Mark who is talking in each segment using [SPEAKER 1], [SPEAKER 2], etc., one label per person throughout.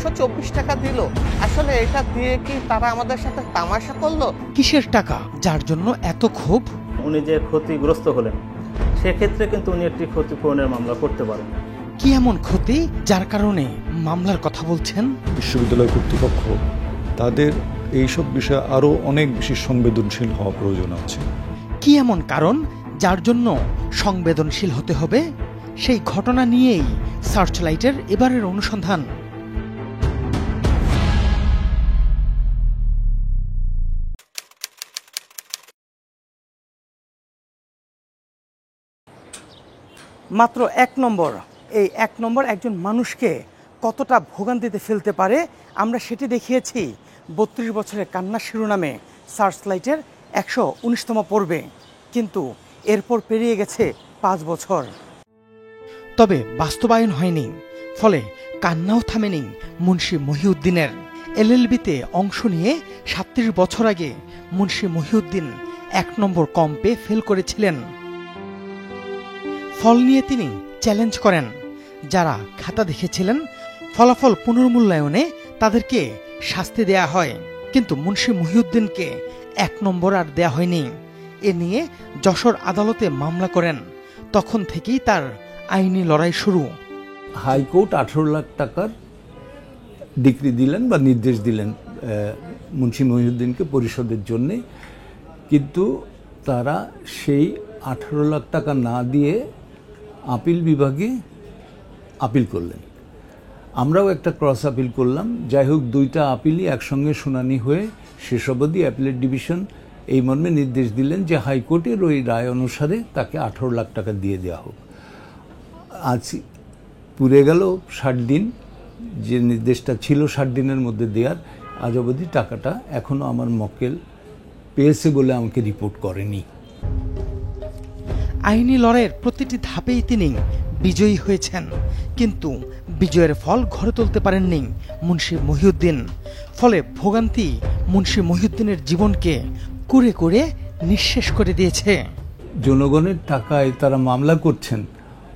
[SPEAKER 1] 124 টাকা দিল। আসলে এটা দিয়ে কি তারা আমাদের সাথে তামাশা করলো?
[SPEAKER 2] কিসের টাকা যার জন্য এত ক্ষোভ?
[SPEAKER 3] উনি যে ক্ষতিগ্রস্ত হলেন সেক্ষেত্রে কিন্তু উনি একটি ক্ষতিপূরণের মামলা করতে পারেন।
[SPEAKER 2] কি এমন ক্ষতি যার কারণে মামলার কথা বলছেন?
[SPEAKER 4] বিশ্ববিদ্যালয় কর্তৃপক্ষ তাদের এইসব বিষয়ে আরও অনেক বেশি সংবেদনশীল হওয়া প্রয়োজন আছে।
[SPEAKER 2] কি এমন কারণ যার জন্য সংবেদনশীল হতে হবে? সেই ঘটনা নিয়েই সার্চলাইটের এবারের অনুসন্ধান। মাত্র 1 নম্বর, এই 1 নম্বর একজন মানুষকে কতটা ভোগান্তিতে ফেলতে পারে আমরা সেটি দেখিয়েছি 32 বছরের কান্না শিরোনামে সার্চলাইটের 119তম পর্বে। কিন্তু এরপর পেরিয়ে গেছে 5 বছর, তবে বাস্তবায়ন হয়নি। ফলে কান্নাও থামেনি মুন্সি মহিউদ্দিনের। এলএলবিতে অংশ নিয়ে 37 বছর আগে মুন্সি মহিউদ্দিন 1 নম্বর কম পেয়ে ফেল করেছিলেন। ফল নিয়ে তিনি চ্যালেঞ্জ করেন যারা খাতা দেখেছিলেন ফলাফল পুনর্মূল্যায়নে তাদেরকে শাস্তি দেয়া হয়, কিন্তু মুন্সি মহিউদ্দিনকে 1 নম্বর আর দেয়া হয়নি। এ নিয়ে যশোর আদালতে মামলা করেন। তখন থেকেই তার আইনি লড়াই শুরু।
[SPEAKER 5] হাইকোর্ট 18 লাখ টাকার ডিক্রি দিলেন বা নির্দেশ দিলেন মুন্সি মহিউদ্দিনকে পরিশোধের জন্যে, কিন্তু তারা সেই 18 লাখ টাকা না দিয়ে আপিল বিভাগে আপিল করলেন। আমরাও একটা ক্রস আপিল করলাম। যাই হোক, 2টা আপিলই একসঙ্গে শুনানি হয়ে শেষ অবধি অ্যাপিলেট ডিভিশন এই মর্মে নির্দেশ দিলেন যে হাইকোর্টের ওই রায় অনুসারে তাকে 18 লাখ টাকা দিয়ে দেওয়া হোক। আজ পুরে গেল 60 দিন, যে নির্দেশটা ছিল 60 দিনের মধ্যে দেওয়ার, আজ অবধি টাকাটা এখনও আমার মক্কেল পেয়েছে বলে আমাকে রিপোর্ট করেনি।
[SPEAKER 2] আইনি লড়াইয়ের প্রতিটি ধাপেই তিনি বিজয়ী হয়েছেন, কিন্তু বিজয়ের ফল ঘরে তুলতে পারেননি মুন্সি মহিউদ্দিন। ফলে ভোগান্তি মুন্সি মহিউদ্দিনের জীবনকে কুরে কুরে নিঃশেষ করে দিয়েছে।
[SPEAKER 5] জনগণের টাকায় তারা মামলা করছেন,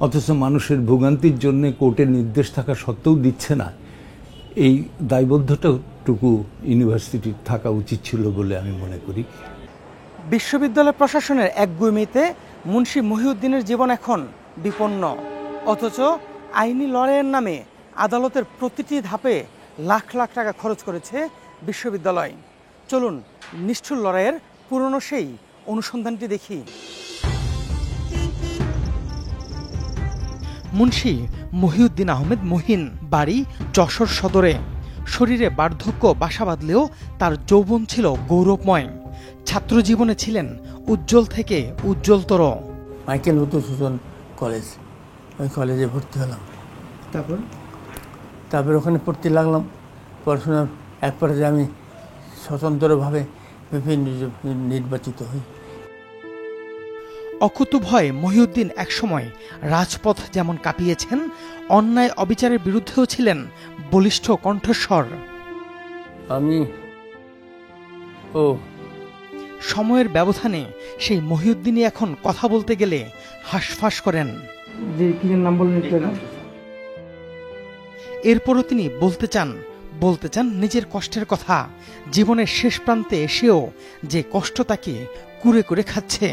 [SPEAKER 5] অথচ মানুষের ভোগান্তির জন্য কোর্টের নির্দেশ থাকা সত্ত্বেও দিচ্ছে না। এই দায়বদ্ধতাটুকু ইউনিভার্সিটির থাকা উচিত ছিল বলে আমি মনে করি।
[SPEAKER 2] বিশ্ববিদ্যালয় প্রশাসনের একগুঁয়েমিতে মুন্সি মহিউদ্দিনের জীবন এখন বিপন্ন, অথচ আইনি লড়াইয়ের নামে আদালতের প্রতিটি ধাপে লাখ লাখ টাকা খরচ করেছে বিশ্ববিদ্যালয়। চলুন নিষ্ঠুর লড়াইয়ের পুরনো সেই অনুসন্ধানটি দেখি। মুন্সি মহিউদ্দিন আহমেদ মহিন, বাড়ি যশোর সদরে। শরীরে বার্ধক্য বাসা বাঁধলেও তার যৌবন ছিল গৌরবময়। ছাত্র জীবনে ছিলেন উজ্জ্বল থেকে উজ্জ্বলতর।
[SPEAKER 6] মাইকেল মধুসূদন কলেজ, ওই কলেজে ভর্তি হলাম। তারপর ওখানে পড়তে লাগলাম। পড়াশোনার এক পর্যায়ে আমি স্বতন্ত্রভাবে বিভিন্ন নির্বাচিত হই।
[SPEAKER 2] অকুতোভয় মহিউদ্দিন একসময় রাজপথ যেমন কাঁপিয়েছেন, অন্যায় অবিচারের বিরুদ্ধেও ছিলেন বলিষ্ঠ কণ্ঠস্বর। সময়ের ব্যবধানে সেই মহিউদ্দিনই এখন কথা বলতে গেলে হাঁসফাঁস করেন। এরপরও তিনি বলতে চান নিজের কষ্টের কথা। জীবনের শেষ প্রান্তে এসেও যে কষ্ট তাকে কুরে কুরে খাচ্ছে।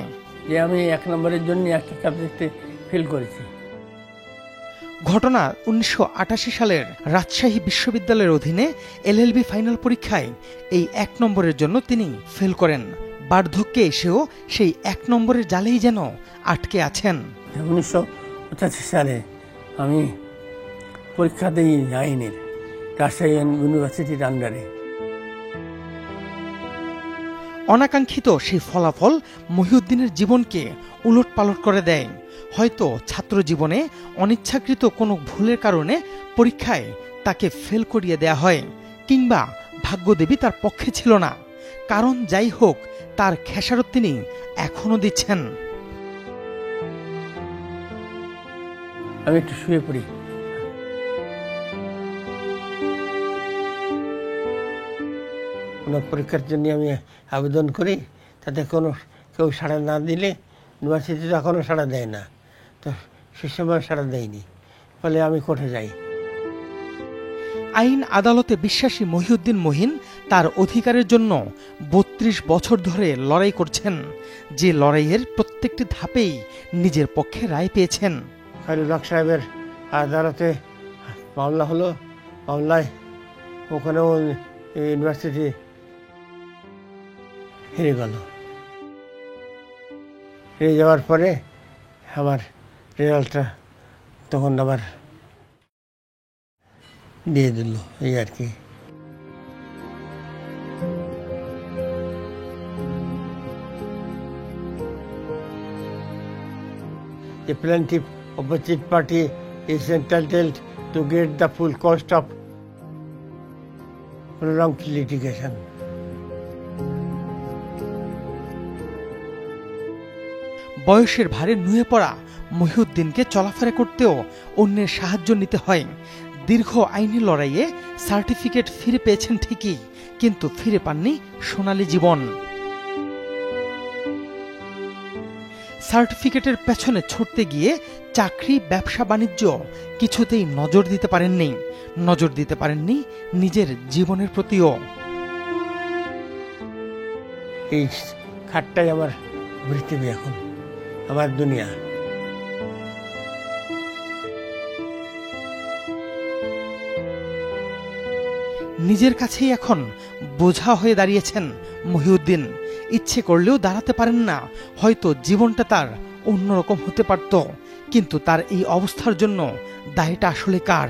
[SPEAKER 6] যে আমি 1 নম্বরের জন্য একটা সাবজেক্টে ফেল করেছি।
[SPEAKER 2] ঘটনা 1988 সালের রাজশাহী বিশ্ববিদ্যালয়ের অধীনে এলএলবি ফাইনাল পরীক্ষায় এই 1 নম্বরের জন্য তিনি ফেল করেন। বার্ধক্যে এসেও সেই 1 নম্বরের জালেই যেন আটকে আছেন।
[SPEAKER 6] 1985 সালে আমি পরীক্ষা দিই আইনের, রাজশাহী ইউনিভার্সিটির আন্ডারে।
[SPEAKER 2] অনাকাঙ্ক্ষিত সেই ফলাফল মহিউদ্দিনের জীবনকে উলটপালট করে দেয়। হয়তো ছাত্র জীবনে অনিচ্ছাকৃত কোনো ভুলের কারণে পরীক্ষায় তাকে ফেল করিয়ে দেয়া হয়, কিংবা ভাগ্যদেবী তার পক্ষে ছিল না। কারণ যাই হোক, তার খেসারত তিনি এখনো দিচ্ছেন।
[SPEAKER 6] আমি একটু শুয়ে পড়ি। কোনো পরীক্ষার জন্য আমি আবেদন করি, তাতে কেউ সাড়া না দিলে ইউনিভার্সিটি এখনও সাড়া দেয় না, তো সে সময় সাড়া দেয়নি, ফলে আমি কোর্টে যাই।
[SPEAKER 2] আইন আদালতে বিশ্বাসী মহিউদ্দিন মহিন তার অধিকারের জন্য ৩২ বছর ধরে লড়াই করছেন, যে লড়াইয়ের প্রত্যেকটি ধাপেই নিজের পক্ষে রায় পেয়েছেন।
[SPEAKER 6] খলিল হক সাহেবের আদালতে মামলা হলো, মামলায় ওখানেও ইউনিভার্সিটি হেরে গেল। হেরে যাওয়ার পরে আমার রেজাল্টটা তখন আবার দিয়ে দিল, এই আর কি। The plaintiff opposite party is entitled to get the full cost of prolonged litigation.
[SPEAKER 2] বয়সের ভারে নুয়ে পড়া মহিউদ্দিনকে চলাফেরা করতেও অন্যের সাহায্য নিতে হয়। দীর্ঘ আইনি লড়াইয়ে সার্টিফিকেট ফিরে পেয়েছেন ঠিকই, কিন্তু ফিরে পাননি সোনালী জীবন। সার্টিফিকেটের পেছনে ছুটতে গিয়ে চাকরি, ব্যবসা বাণিজ্য কিছুতেই নজর দিতে পারেননি। নজর দিতে পারেননি নিজের জীবনের প্রতিও।
[SPEAKER 6] এই খাটটাই আমার পৃথিবী, এখন আমার দুনিয়া।
[SPEAKER 2] নিজের কাছেই এখন বোঝা হয়ে দাঁড়িয়েছেন মহিউদ্দিন। ইচ্ছে করলেও দাঁড়াতে পারেন না। হয়তো জীবনটা তার অন্যরকম হতে পারত, কিন্তু তার এই অবস্থার জন্য দায়টা আসলে কার?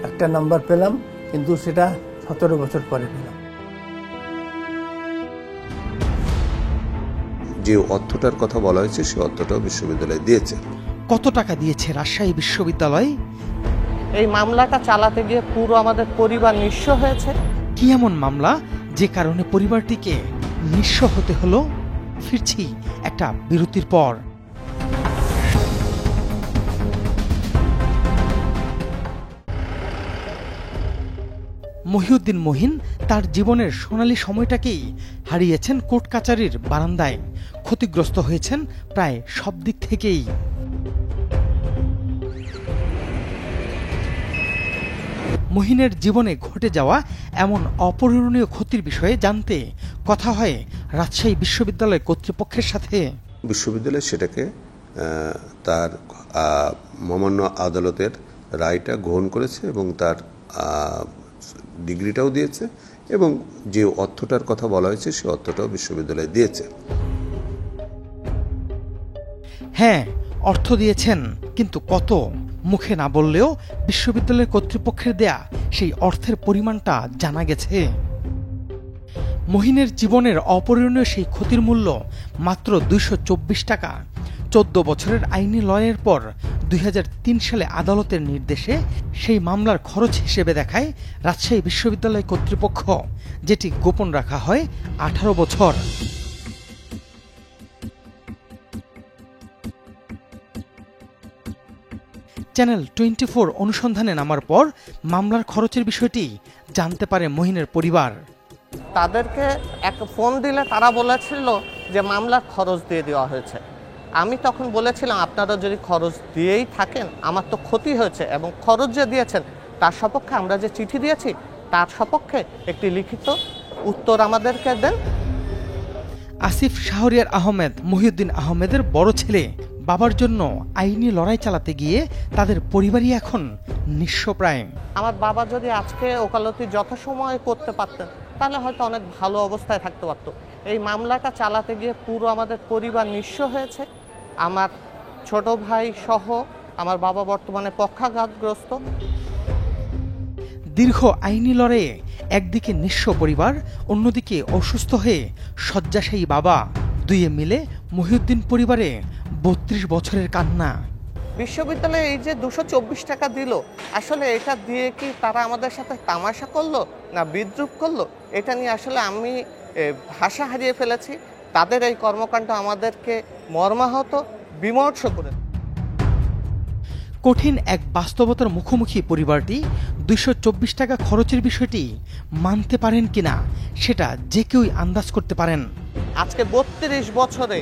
[SPEAKER 6] একটা নাম্বার পেলাম, কিন্তু সেটা 17 বছর পরে পেলাম।
[SPEAKER 7] যে অর্থটার কথা বলা হয়েছে সে অর্থটাও বিশ্ববিদ্যালয় দিয়েছে।
[SPEAKER 2] কত টাকা দিয়েছে রাজশাহী বিশ্ববিদ্যালয়?
[SPEAKER 1] এই মামলাটা চালাতে গিয়ে পুরো আমাদের পরিবার নিঃস্ব হয়েছে।
[SPEAKER 2] কি এমন মামলা যে কারণে পরিবারটিকে নিঃস্ব হতে হলো? ফিরছি একটা বিরতির পর। মহিউদ্দিন মহিন তার জীবনের সোনালী সময়টাকেই হারিয়েছেন কোর্ট কাচারির বারান্দায়। ক্ষতিগ্রস্ত হয়েছেন প্রায় সব দিক থেকেই। মহিনের জীবনে ঘটে যাওয়া এমন অপূরণীয় ক্ষতির বিষয়ে জানতে কথা হয় রাজশাহী বিশ্ববিদ্যালয় কর্তৃপক্ষের সাথে।
[SPEAKER 7] বিশ্ববিদ্যালয় সেটাকে তার মহামান্য আদালতের রায়টা গ্রহণ করেছে এবং তার ডিগ্রিটাও দিয়েছে, এবং যে অর্থটার কথা বলা হয়েছে সে অর্থটাও বিশ্ববিদ্যালয় দিয়েছে।
[SPEAKER 2] হ্যাঁ, অর্থ দিয়েছেন, কিন্তু কত? মুখে না বললেও বিশ্ববিদ্যালয়ের কর্তৃপক্ষের দেয়া সেই অর্থের পরিমাণটা জানা গেছে। মহিনের জীবনের অপূরণীয় সেই ক্ষতির মূল্য মাত্র 224 টাকা। 14 বছরের আইনি লড়াইয়ের পর 2003 সালে আদালতের নির্দেশে সেই মামলার খরচ হিসেবে দেখায় রাজশাহী বিশ্ববিদ্যালয় কর্তৃপক্ষ, যেটি গোপন রাখা হয় 18 বছর। চ্যানেল 24 অনুসন্ধানে নামার পর মামলার খরচের বিষয়টি জানতে পারে মহিনের পরিবার।
[SPEAKER 1] তাদেরকে এক ফোন দিলে তারা বলেছিল যে মামলার খরচ দিয়ে দেওয়া হয়েছে। আমি তখন বলেছিলাম, আপনারা যদি খরচ দিয়েই থাকেন, আমার তো ক্ষতি হয়েছে, এবং খরচ যে দিয়েছেন তার সপক্ষে আমরা যে চিঠি দিয়েছি তার সপক্ষে একটি লিখিত উত্তর আমাদেরকে দেন।
[SPEAKER 2] আসিফ শাহরিয়ার আহমেদ মহিউদ্দিন আহমেদের বড় ছেলে। বাবার জন্য আইনি লড়াই চালাতে গিয়ে তাদের পরিবারই এখন নিঃস্বপ্রায়।
[SPEAKER 1] আমার বাবা যদি আজকে ওকালতি যথাসময়ে করতে পারতেন তাহলে হয়তো অনেক ভালো অবস্থায় থাকতে পারত। এই মামলাটা চালাতে গিয়ে পুরো আমাদের পরিবার নিঃস্ব হয়েছে। আমার ছোট ভাই সহ আমার বাবা বর্তমানে পক্ষাঘাতগ্রস্ত।
[SPEAKER 2] দীর্ঘ আইনি লড়াইয়ে একদিকে নিঃস্ব পরিবার, অন্যদিকে অসুস্থ হয়ে শয্যাশায়ী বাবা, দুইয়ে মিলে মহিউদ্দিন পরিবারে 32 বছরের কান্না।
[SPEAKER 1] বিশ্ববিদ্যালয়ে এই যে 224 টাকা দিল, আসলে এটা দিয়ে কি তারা আমাদের সাথে তামাশা করলো না বিদ্রুপ করলো, এটা নিয়ে আসলে আমি ভাষা হারিয়ে ফেলেছি। তাদের এই কর্মকাণ্ড আমাদেরকে মর্মাহত, বিমর্ষ করে।
[SPEAKER 2] কঠিন এক বাস্তবতার মুখোমুখি পরিবারটি 224 টাকা খরচের বিষয়টি মানতে পারেন কিনা সেটা যে কেউই আন্দাজ করতে পারেন।
[SPEAKER 1] আজকে 32 বছরে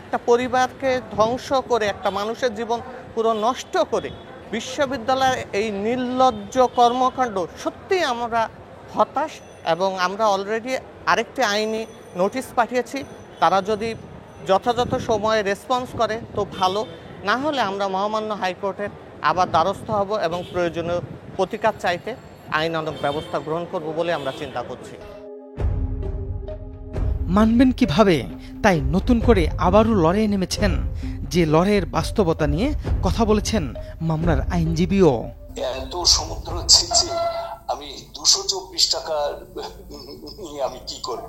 [SPEAKER 1] একটা পরিবারকে ধ্বংস করে, একটা মানুষের জীবন পুরো নষ্ট করে বিশ্ববিদ্যালয়ের এই নির্লজ্জ কর্মকাণ্ড সত্যিই আমরা হতাশ, এবং আমরা অলরেডি আরেকটি আইনি নোটিশ পাঠিয়েছি। তারা যদি যথাযথ সময়ে রেসপন্স করে তো ভালো, না হলে আমরা মহামান্য হাইকোর্টের আবার দ্বারস্থ হব এবং প্রয়োজনীয় প্রতিকার চাইতে আইনানুগ ব্যবস্থা গ্রহণ করব বলে আমরা চিন্তা করছি।
[SPEAKER 2] মানবেন কিভাবে, তাই নতুন করে আবারও লড়াইয়ে নেমেছেন। যে লড়াইয়ের বাস্তবতা নিয়ে কথা বলেছেন মামলার আইনজীবীও।
[SPEAKER 8] এত সমুদ্র ছেঁচে আমি 224 টাকা নিয়ে আমি কি করব?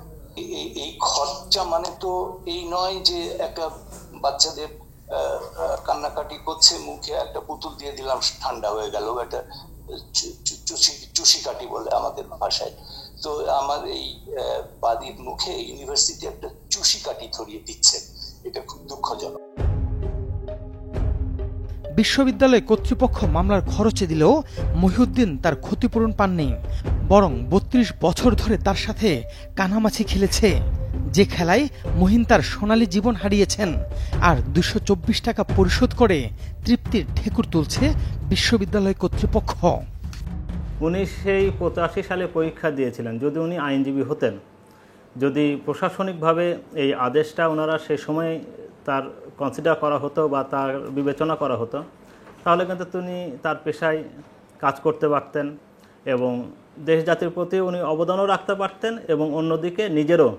[SPEAKER 8] এই খরচা মানে তো এই নয় যে একটা বাচ্চাদের কান্নাকাটি করছে, মুখে একটা পুতুল দিয়ে দিলাম ঠান্ডা হয়ে গেল, একটা চুষি কাটি বলে আমাদের ভাষায়। তো আমার এই বাদীর মুখে ইউনিভার্সিটি একটা চুষি কাটি ধরিয়ে দিচ্ছে, এটা খুব দুঃখজনক।
[SPEAKER 2] বিশ্ববিদ্যালয় কর্তৃপক্ষ মামলার খরচে দিলেও মহিউদ্দিন তার ক্ষতিপূরণ পাননি, বরং 32 বছর ধরে তার সাথে কানামাছি খেলেছে। যে খেলায় মহিন তার সোনালী জীবন হারিয়েছেন, আর 224 টাকা পরিশোধ করে তৃপ্তির ঢেকুর তুলছে বিশ্ববিদ্যালয় কর্তৃপক্ষ।
[SPEAKER 3] উনি সেই 85 সালে পরীক্ষা দিয়েছিলেন। যদি উনি আইনজীবী হতেন, যদি প্রশাসনিকভাবে এই আদেশটা ওনারা সে সময় তার কনসিডার করা হতো বা তার বিবেচনা করা হতো, তাহলে কিন্তু তিনি তার পেশায় কাজ করতে পারতেন এবং দেশ জাতির প্রতি উনি অবদানও রাখতে পারতেন, এবং অন্যদিকে নিজেরও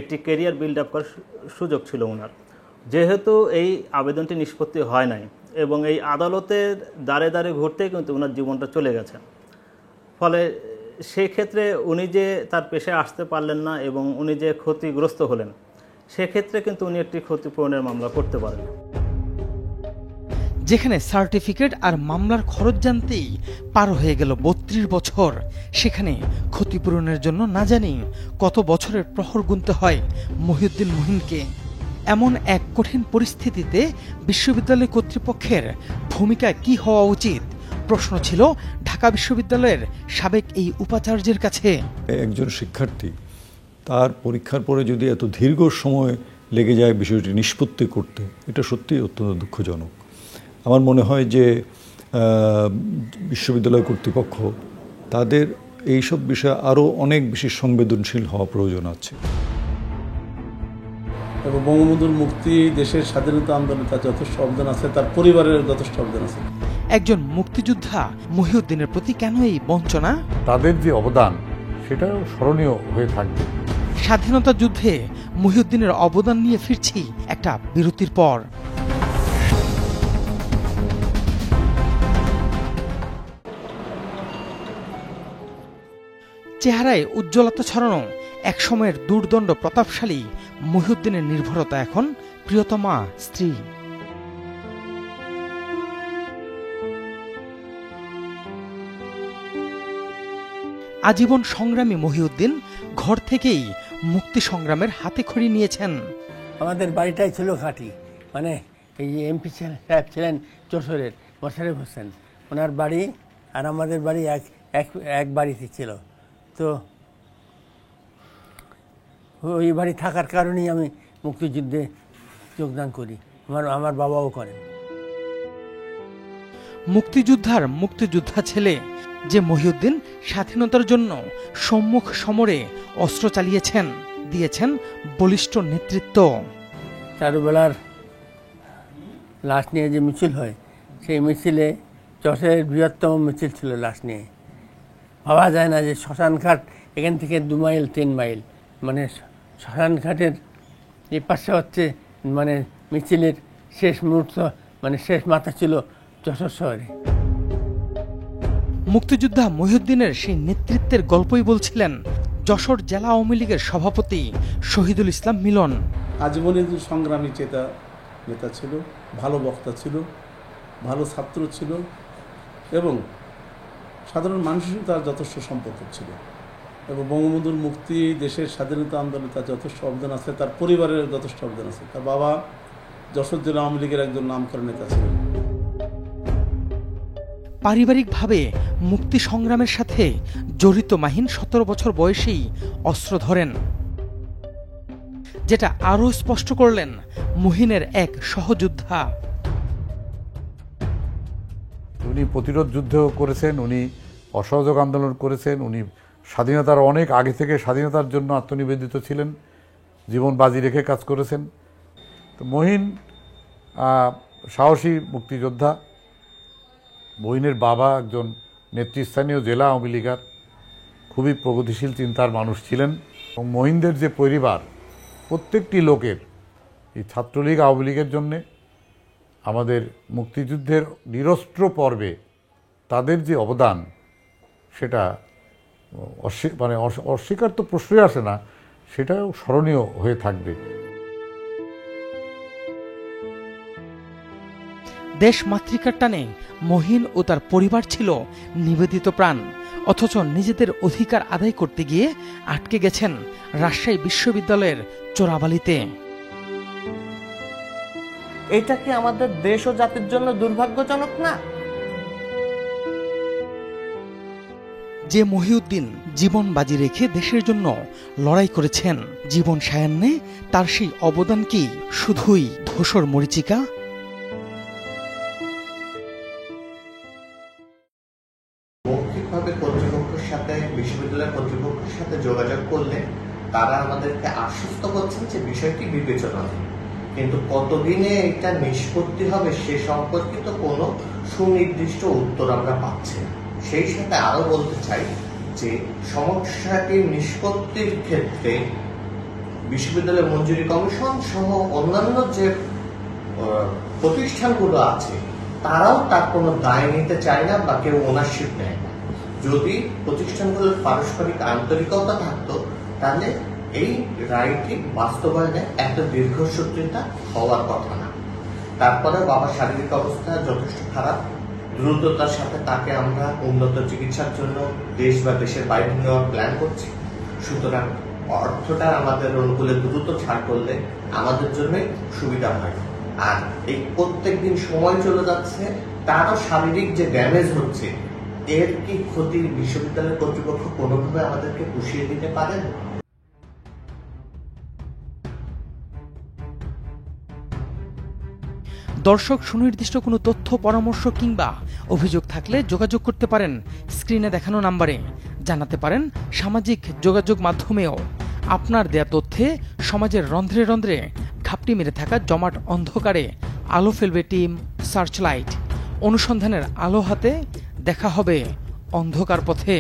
[SPEAKER 3] একটি ক্যারিয়ার বিল্ড আপ করার সুযোগ ছিল ওনার। যেহেতু এই আবেদনটি নিষ্পত্তি হয় নাই এবং এই আদালতের দ্বারে দ্বারে ঘুরতে কিন্তু ওনার জীবনটা চলে গেছে, ফলে সেই ক্ষেত্রে উনি যে তার পেশায় আসতে পারলেন না এবং উনি যে ক্ষতিগ্রস্ত হলেন, সেক্ষেত্রে কিন্তু উনি একটি ক্ষতিপূরণের মামলা করতে পারেন।
[SPEAKER 2] যেখানে সার্টিফিকেট আর মামলার খরচ জানতেই পার হয়ে গেল 32 বছর, সেখানে ক্ষতিপূরণের জন্য না জানি কত বছরের প্রহর গুনতে হয় মহিউদ্দিন মহিনকে। এমন এক কঠিন পরিস্থিতিতে বিশ্ববিদ্যালয় কর্তৃপক্ষের ভূমিকা কি হওয়া উচিত, প্রশ্ন ছিল ঢাকা বিশ্ববিদ্যালয়ের সাবেক এই উপাচার্যের কাছে।
[SPEAKER 4] একজন শিক্ষার্থী তার পরীক্ষার পরে যদি এত দীর্ঘ সময় লেগে যায় বিষয়টি নিষ্পত্তি করতে, এটা সত্যিই অত্যন্ত দুঃখজনক। আমার মনে হয় যে বিশ্ববিদ্যালয় কর্তৃপক্ষ তাদের এইসব বিষয়ে আরও অনেক বেশি সংবেদনশীল হওয়া প্রয়োজন আছে।
[SPEAKER 9] এবং বঙ্গবন্ধুর মুক্তি, দেশের স্বাধীনতা আন্দোলনে তার যথেষ্ট অবদান আছে, তার পরিবারের যথেষ্ট অবদান আছে।
[SPEAKER 2] একজন মুক্তিযোদ্ধা মহিউদ্দিনের প্রতি কেন এই বঞ্চনা?
[SPEAKER 10] তাদের যে অবদান সেটা স্মরণীয় হয়ে থাকবে।
[SPEAKER 2] স্বাধীনতা যুদ্ধে মহিউদ্দিনের অবদান নিয়ে ফিরছি একটা বিরতির পর। চেহারায় উজ্জ্বলতা ছড়ানো একসময়ের দুর্দণ্ড প্রতাপশালী মহিউদ্দিনের নির্ভরতা এখন প্রিয়তমা স্ত্রী। আজীবন সংগ্রামী মহিউদ্দিন ঘর থেকেই মুক্তি সংগ্রামের হাতে খড়ি নিয়েছেন।
[SPEAKER 6] আমাদের বাড়িটাই ছিল ঘাঁটি, মানে এই যে এমপি সাহেব ছিলেন যশোরের মোশাররফ হোসেন, ওনার বাড়ি আর আমাদের বাড়ি এক বাড়িতে ছিল। তো ওই বাড়ি থাকার কারণেই আমি মুক্তিযুদ্ধে যোগদান করি, আমার বাবাও করেন।
[SPEAKER 2] মুক্তিযোদ্ধা ছেলে যে মহিউদ্দিন স্বাধীনতার জন্য সম্মুখ সমরে অস্ত্র চালিয়েছেন, দিয়েছেন বলিষ্ঠ নেতৃত্ব।
[SPEAKER 6] চারুবেলার লাশ নিয়ে যে মিছিল হয়, সেই মিছিলে যশোরের বৃহত্তম মিছিল ছিল লাশ নিয়ে। ভাবা যায় না যে শ্মশানঘাট এখান থেকে 2 মাইল 3 মাইল, মানে শ্মশানঘাটের এই পাশে হচ্ছে মানে মিছিলের শেষ মুহূর্ত, মানে শেষ মাথা ছিল যশোর শহরে।
[SPEAKER 2] মুক্তিযোদ্ধা মহিউদ্দিনের সেই নেতৃত্বের গল্পই বলছিলেন যশোর জেলা আওয়ামী লীগের সভাপতি শহীদুল ইসলাম মিলন।
[SPEAKER 9] আজীবনের সংগ্রামী নেতা ছিল, ভালো বক্তা ছিল, ভালো ছাত্র ছিল এবং সাধারণ মানুষের তার যথেষ্ট সম্পর্ক ছিল। এবং বঙ্গবন্ধুর মুক্তি, দেশের স্বাধীনতা আন্দোলনে তার যথেষ্ট অবদান আছে, তার পরিবারের যথেষ্ট অবদান আছে। তার বাবা যশোর জেলা আওয়ামী লীগের একজন নামকরা নেতা ছিলেন।
[SPEAKER 2] পারিবারিকভাবে মুক্তি সংগ্রামের সাথে জড়িত মাহিন 17 বছর বয়সেই অস্ত্র ধরেন, যেটা আরও স্পষ্ট করলেন মহিনের এক সহযোদ্ধা।
[SPEAKER 10] উনি প্রতিরোধ যুদ্ধ করেছেন, উনি অসহযোগ আন্দোলন করেছেন, উনি স্বাধীনতার অনেক আগে থেকে স্বাধীনতার জন্য আত্মনিবেদিত ছিলেন, জীবন বাজি রেখে কাজ করেছেন। তো মহিন সাহসী মুক্তিযোদ্ধা। মহিনের বাবা একজন নেতৃস্থানীয় জেলা আওয়ামী লীগার খুবই প্রগতিশীল চিন্তার মানুষ ছিলেন। এবং মহিনদের যে পরিবার, প্রত্যেকটি লোকের এই ছাত্রলীগ আওয়ামী লীগের জন্যে আমাদের মুক্তিযুদ্ধের নিরস্ত্র পর্বে তাদের যে অবদান, সেটা মানে অস্বীকার তো প্রশ্নই আসে না, সেটাও স্মরণীয় হয়ে থাকবে।
[SPEAKER 2] দেশ মাতৃকার টানে মহিন ও তার পরিবার ছিল নিবেদিত প্রাণ, অথচ নিজেদের অধিকার আদায় করতে গিয়ে আটকে গেছেন রাজশাহী বিশ্ববিদ্যালয়ের চোরাবালিতে।
[SPEAKER 1] এটা কি আমাদের দেশ ও জাতির জন্য দুর্ভাগ্যজনক না?
[SPEAKER 2] যে মহিউদ্দিন জীবন বাজি রেখে দেশের জন্য লড়াই করেছেন, জীবন সায়ান্নে তার সেই অবদান কি শুধুই ধূসর মরীচিকা?
[SPEAKER 1] মৌখিকভাবে কর্তৃপক্ষের সাথে, বিশ্ববিদ্যালয়ের কর্তৃপক্ষের সাথে যোগাযোগ করলে তারা আমাদেরকে আশ্বস্ত করছেন যে বিষয়টি বিবেচনাধীন, কিন্তু কতদিনে এটা নিষ্পত্তি হবে সে সম্পর্কিত কোনো সুনির্দিষ্ট উত্তর আমরা পাচ্ছি না। সেই সাথে আরো বলতে চাই যে সমস্যাটির নিষ্পত্তির ক্ষেত্রে বিশ্ববিদ্যালয় মঞ্জুরি কমিশন সহ অন্যান্য যে প্রতিষ্ঠানগুলো আছে তারাও তার কোনো দায় নিতে চায় না বা কেউ ওনারশিপ নেয় না। যদি প্রতিষ্ঠানগুলোর পারস্পরিক আন্তরিকতা থাকতো তাহলে এই রায়টি বাস্তবায়নে একটা দীর্ঘসূত্রিতা হওয়ার কথা না। তারপরে বাবার শারীরিক অবস্থা যথেষ্ট খারাপ, দ্রুততার সাথে তাকে আমরা উন্নত চিকিৎসার জন্য দেশ বা দেশের বাইরে নেওয়ার প্ল্যান করছি। সুতরাং অর্থটা আমাদের অনুকূলে দ্রুত ছাড় করলে আমাদের জন্যই সুবিধা হয়। আর এই প্রত্যেক দিন সময় চলে যাচ্ছে, তারও শারীরিক যে ড্যামেজ হচ্ছে, এর কি ক্ষতি বিশ্ববিদ্যালয় কর্তৃপক্ষ কোনোভাবে আমাদেরকে পুষিয়ে দিতে পারেন?
[SPEAKER 2] দর্শক, সুনির্দিষ্ট কোনো তথ্য, পরামর্শ কিংবা অভিযোগ থাকলে যোগাযোগ করতে পারেন স্ক্রিনে দেখানো নাম্বারে। জানাতে পারেন সামাজিক যোগাযোগ মাধ্যমেও। আপনার দেয়া তথ্যে সমাজের রন্ধ্রে রন্ধ্রে ঘাপটি মেরে থাকা জমাট অন্ধকারে আলো ফেলবে টিম সার্চলাইট। অনুসন্ধানের আলো হাতে দেখা হবে অন্ধকার পথে।